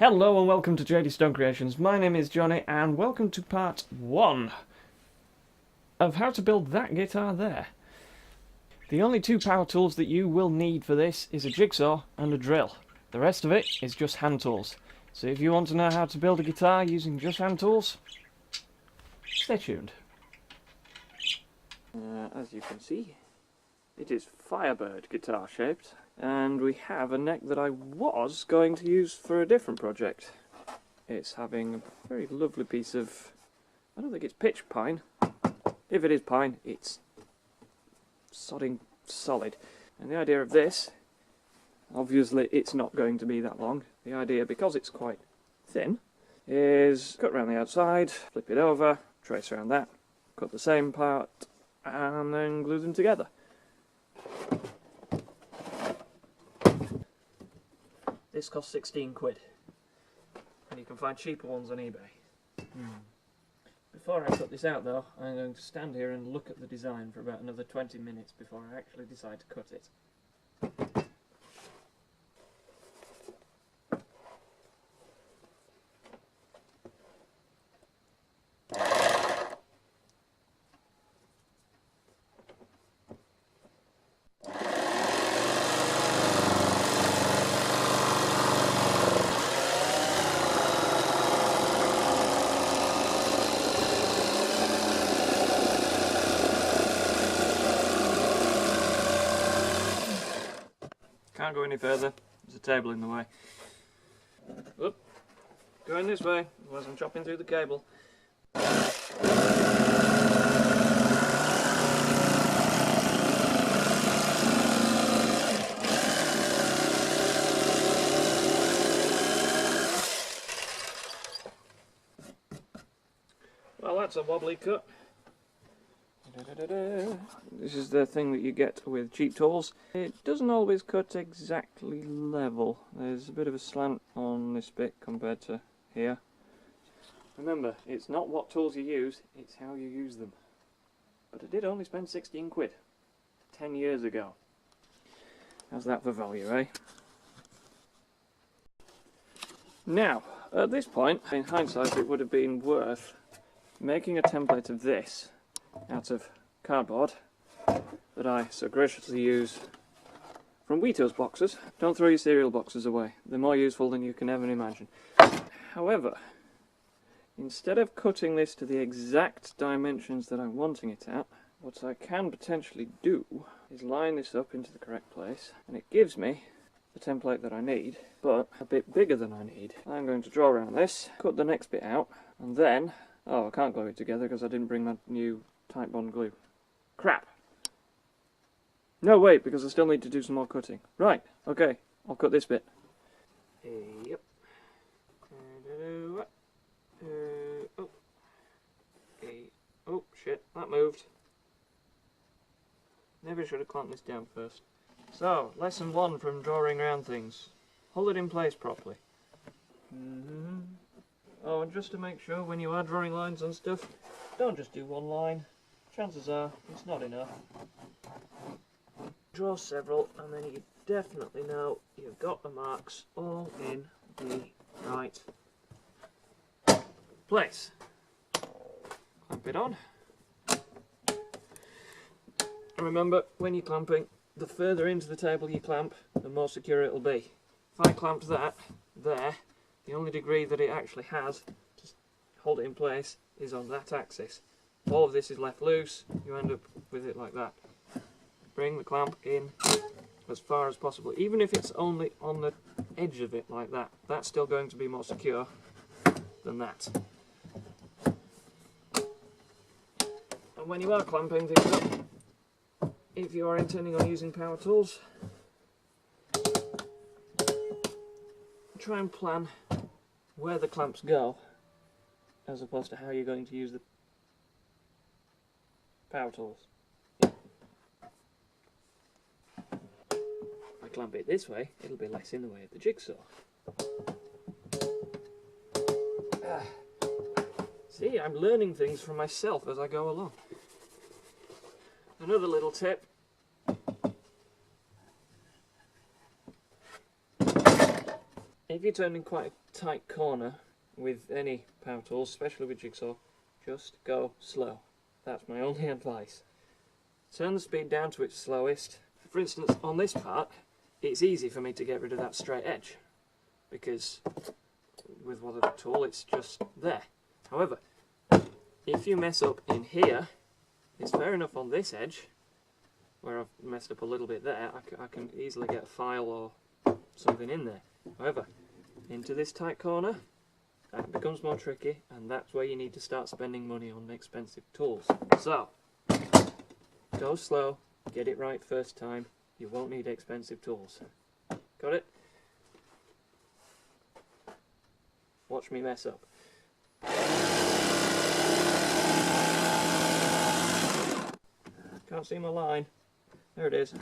Hello and welcome to JDStone Creations. My name is Johnny and welcome to part 1 of how to build that guitar there. The only two power tools that you will need for this is a jigsaw and a drill. The rest of it is just hand tools. So if you want to know how to build a guitar using just hand tools, stay tuned. As you can see, it is Firebird guitar shaped. And we have a neck that I was going to use for a different project. It's having a very lovely piece of, I don't think it's pitch pine. If it is pine, it's sodding solid. And the idea of this, obviously it's not going to be that long. The idea, because it's quite thin, is cut around the outside, flip it over, trace around that, cut the same part, and then glue them together. This costs 16 quid, and you can find cheaper ones on eBay. Before I cut this out though, I'm going to stand here and look at the design for about another 20 minutes before I actually decide to cut it. Can't go any further, there's a table in the way. Oop, going this way, otherwise I'm chopping through the cable. Well, that's a wobbly cut. This is the thing that you get with cheap tools. It doesn't always cut exactly level. There's a bit of a slant on this bit compared to here. Remember, it's not what tools you use, it's how you use them. But I did only spend 16 quid 10 years ago. How's that for value, eh? Now, at this point, in hindsight, it would have been worth making a template of this out of cardboard that I so graciously use from Wheatos boxes. Don't throw your cereal boxes away, they're more useful than you can ever imagine. However, instead of cutting this to the exact dimensions that I'm wanting it at, what I can potentially do is line this up into the correct place, and it gives me the template that I need, but a bit bigger than I need. I'm going to draw around this, cut the next bit out, and then, oh, I can't glue it together because I didn't bring my new tight bond glue. Crap! No, wait, because I still need to do some more cutting. Right, okay, I'll cut this bit. Yep. Oh. Oh, shit, that moved. Maybe I should have clamped this down first. So, lesson 1 from drawing around things. Hold it in place properly. Oh, and just to make sure when you are drawing lines on stuff, don't just do one line. Chances are it's not enough. Draw several, and then you definitely know you've got the marks all in the right place. Clamp it on. And remember, when you're clamping, the further into the table you clamp, the more secure it'll be. If I clamped that there, the only degree that it actually has to hold it in place is on that axis. All of this is left loose, you end up with it like that. Bring the clamp in as far as possible, even if it's only on the edge of it like that. That's still going to be more secure than that. And when you are clamping things up, if you are intending on using power tools, try and plan where the clamps go as opposed to how you're going to use the power tools. If I clamp it this way, it'll be less in the way of the jigsaw. See, I'm learning things from myself as I go along. Another little tip. if you're turning quite a tight corner with any power tools, especially with Jigsaw, just go slow. That's my only advice. Turn the speed down to its slowest. For instance, on this part, it's easy for me to get rid of that straight edge, because with whatever tool, it's just there. However, if you mess up in here, it's fair enough on this edge, where I've messed up a little bit there, I can easily get a file or something in there. However, into this tight corner, that becomes more tricky, and that's where you need to start spending money on expensive tools. So, go slow, get it right first time, you won't need expensive tools. Got it? Watch me mess up. Can't see my line. There it is.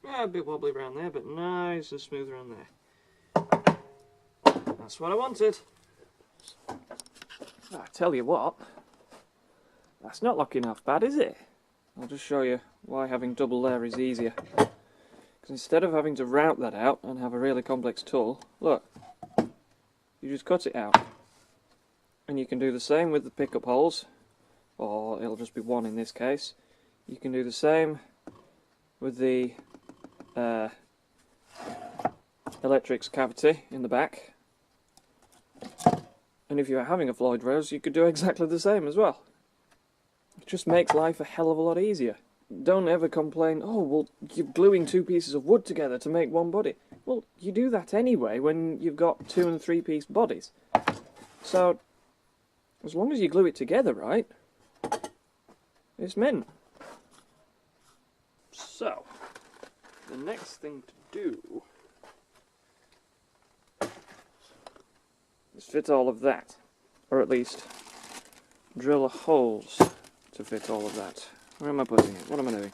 Yeah, a bit wobbly around there, but nice and smooth around there. That's what I wanted. I tell you what, that's not looking half bad, is it? I'll just show you why having double there is easier. Because instead of having to route that out and have a really complex tool, look, you just cut it out. And you can do the same with the pickup holes, or it'll just be one in this case. You can do the same with the electrics cavity in the back. And if you're having a Floyd Rose, you could do exactly the same as well. It just makes life a hell of a lot easier. Don't ever complain, oh, well, you're gluing two pieces of wood together to make one body. Well, you do that anyway when you've got 2- and 3-piece bodies. So, as long as you glue it together right, it's mint. So, the next thing to do is fit all of that, or at least drill holes to fit all of that. Where am I putting it? What am I doing?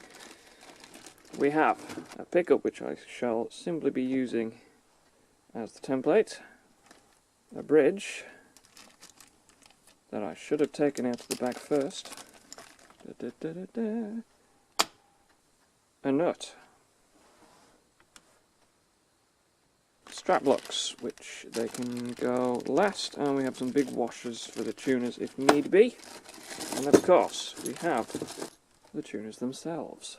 We have a pickup which I shall simply be using as the template, a bridge that I should have taken out of the bag first, a nut, strap blocks which they can go last, and we have some big washers for the tuners if need be, and of course we have the tuners themselves,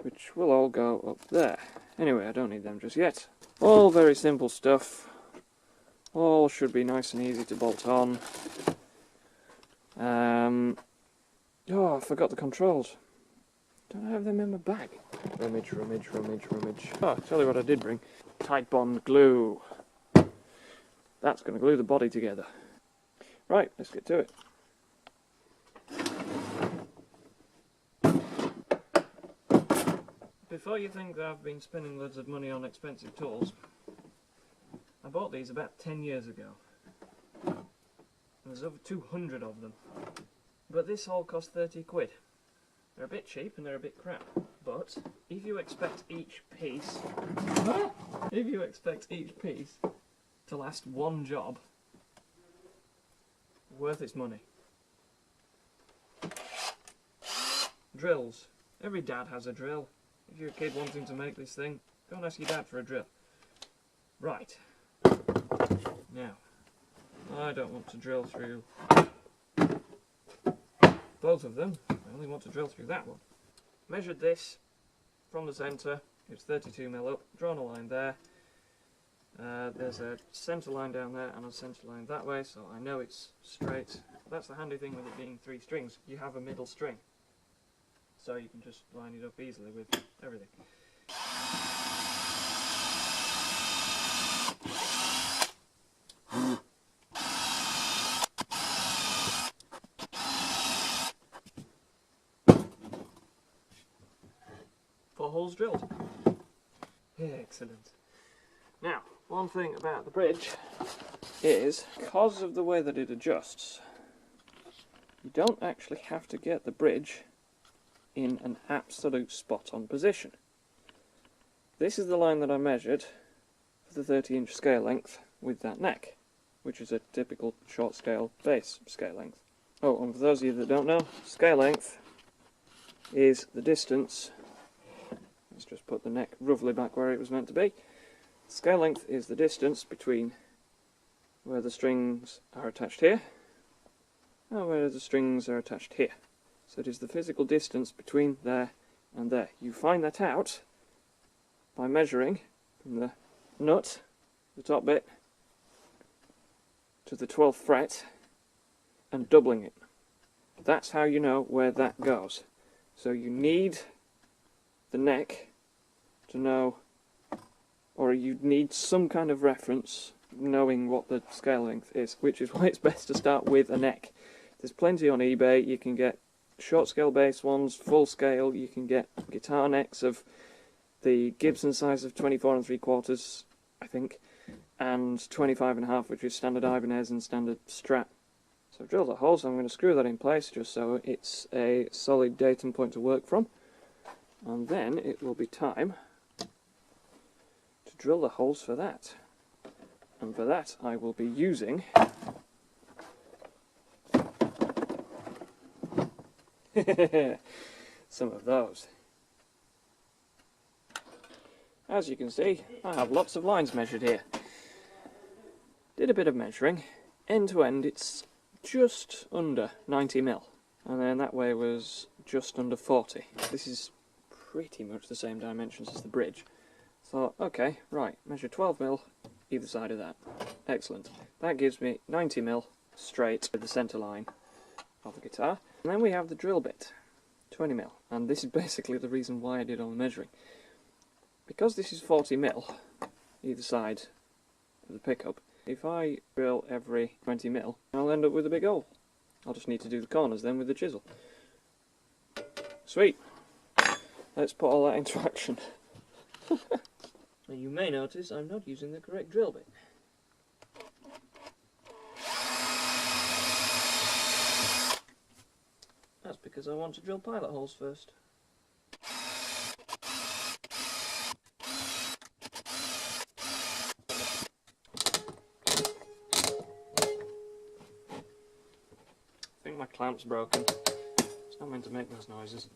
which will all go up there. Anyway, I don't need them just yet. All very simple stuff. All should be nice and easy to bolt on. Oh, I forgot the controls. Don't I have them in my bag? Rummage, rummage, rummage, rummage. Oh, I'll tell you what I did bring. Tight bond glue. That's going to glue the body together. Right, let's get to it. Before you think that I've been spending loads of money on expensive tools, I bought these about 10 years ago. There's over 200 of them. But this all cost 30 quid. They're a bit cheap and they're a bit crap. But if you expect each piece to last one job, worth its money. Drills. Every dad has a drill. If you're a kid wanting to make this thing, go and ask your dad for a drill. Right. Now, I don't want to drill through both of them. I only want to drill through that one. Measured this from the centre. It's 32mm up. Drawn a line there. There's a centre line down there and a centre line that way, so I know it's straight. That's the handy thing with it being 3 strings. You have a middle string, so you can just line it up easily with everything. Four holes drilled. Excellent. Now, one thing about the bridge is, because of the way that it adjusts, you don't actually have to get the bridge in an absolute spot-on position. This is the line that I measured for the 30-inch scale length with that neck, which is a typical short scale bass scale length. Oh, and for those of you that don't know, scale length is the distance. Let's just put the neck roughly back where it was meant to be. Scale length is the distance between where the strings are attached here and where the strings are attached here. So it is the physical distance between there and there. You find that out by measuring from the nut, the top bit, to the 12th fret and doubling it. That's how you know where that goes. So you need the neck to know, or you need some kind of reference knowing what the scale length is, which is why it's best to start with a neck. There's plenty on eBay. You can get short scale bass ones, full scale. You can get guitar necks of the Gibson size of 24 3/4, I think, and 25 1/2, which is standard Ibanez and standard Strat. So I've drilled a hole, so I'm going to screw that in place just so it's a solid datum point to work from. And then it will be time to drill the holes for that. And for that I will be using some of those. As you can see, I have lots of lines measured here. Did a bit of measuring. End to end it's just under 90mm, and then that way was just under 40. This is pretty much the same dimensions as the bridge. Thought, okay, right, measure 12mm either side of that. Excellent. That gives me 90mm straight with the centre line of the guitar. And then we have the drill bit, 20mm, and this is basically the reason why I did all the measuring. Because this is 40mm either side of the pickup, if I drill every 20mm, I'll end up with a big hole. I'll just need to do the corners then with the chisel. Sweet! Let's put all that into action. Now you may notice I'm not using the correct drill bit. That's because I want to drill pilot holes first. I think my clamp's broken. It's not meant to make those noises.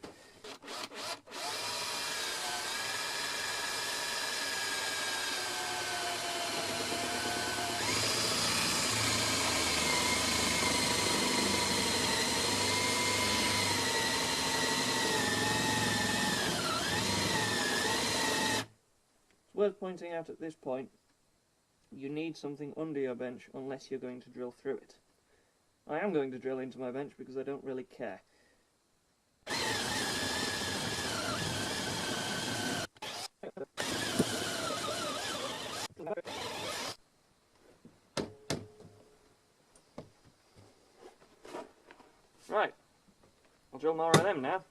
It's worth pointing out at this point, you need something under your bench unless you're going to drill through it. I am going to drill into my bench because I don't really care. Right, I'll drill more of them now.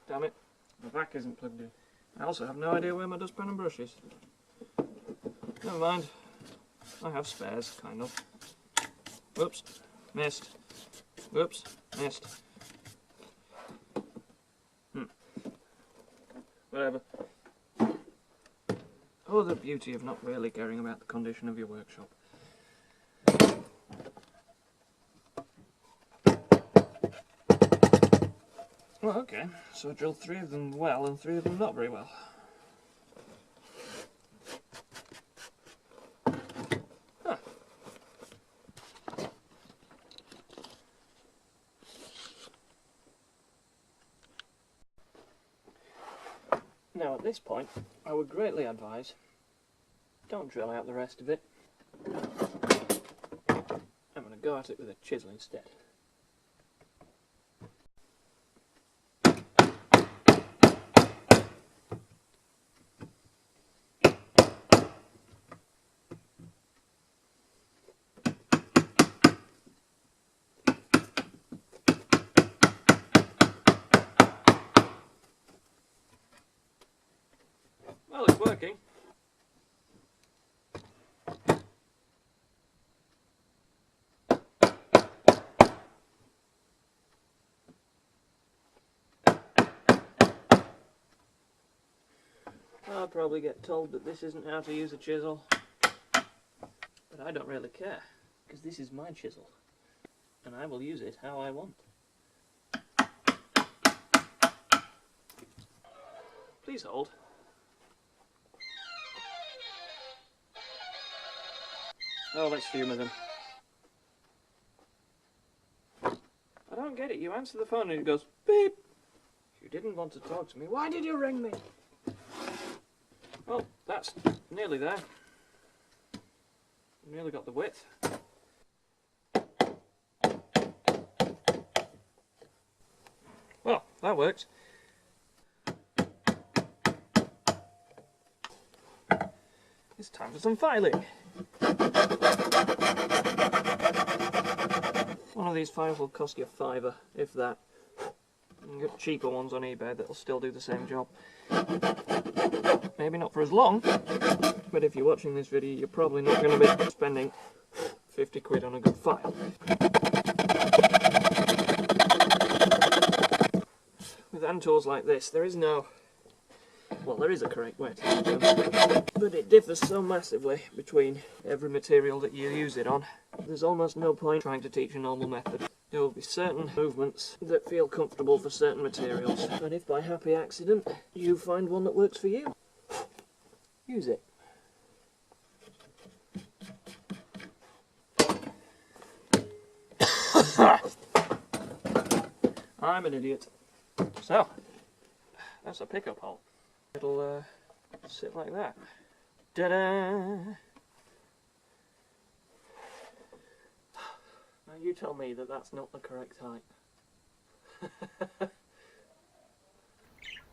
Damn it, the back isn't plugged in. I also have no idea where my dustpan and brush is. Never mind, I have spares, kind of. Whoops, missed. Whoops, missed. Whatever. Oh, the beauty of not really caring about the condition of your workshop. Well, okay, so I drilled 3 of them well and 3 of them not very well. Huh. Now at this point, I would greatly advise, don't drill out the rest of it. I'm going to go at it with a chisel instead. Well, it's working. I'll probably get told that this isn't how to use a chisel, but I don't really care, because this is my chisel, and I will use it how I want. Please hold. Oh, let's humour them. I don't get it. You answer the phone and it goes beep. If you didn't want to talk to me, why did you ring me? Well, that's nearly there. Nearly got the width. Well, that works. It's time for some filing. One of these files will cost you $5, if that. You can get cheaper ones on eBay that'll still do the same job. Maybe not for as long, but if you're watching this video, you're probably not going to be spending 50 quid on a good file. With hand tools like this, there is no... well, there is a correct way to do them, but it differs so massively between every material that you use it on. There's almost no point trying to teach a normal method. There will be certain movements that feel comfortable for certain materials, and if by happy accident you find one that works for you, use it. I'm an idiot. So, that's a pickup hole. It'll sit like that. Ta-da! Now you tell me that that's not the correct height.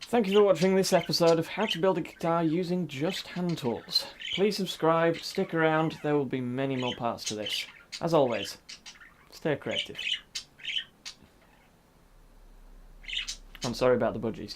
Thank you for watching this episode of How to Build a Guitar Using Just Hand Tools. Please subscribe, stick around, there will be many more parts to this. As always, stay creative. I'm sorry about the budgies.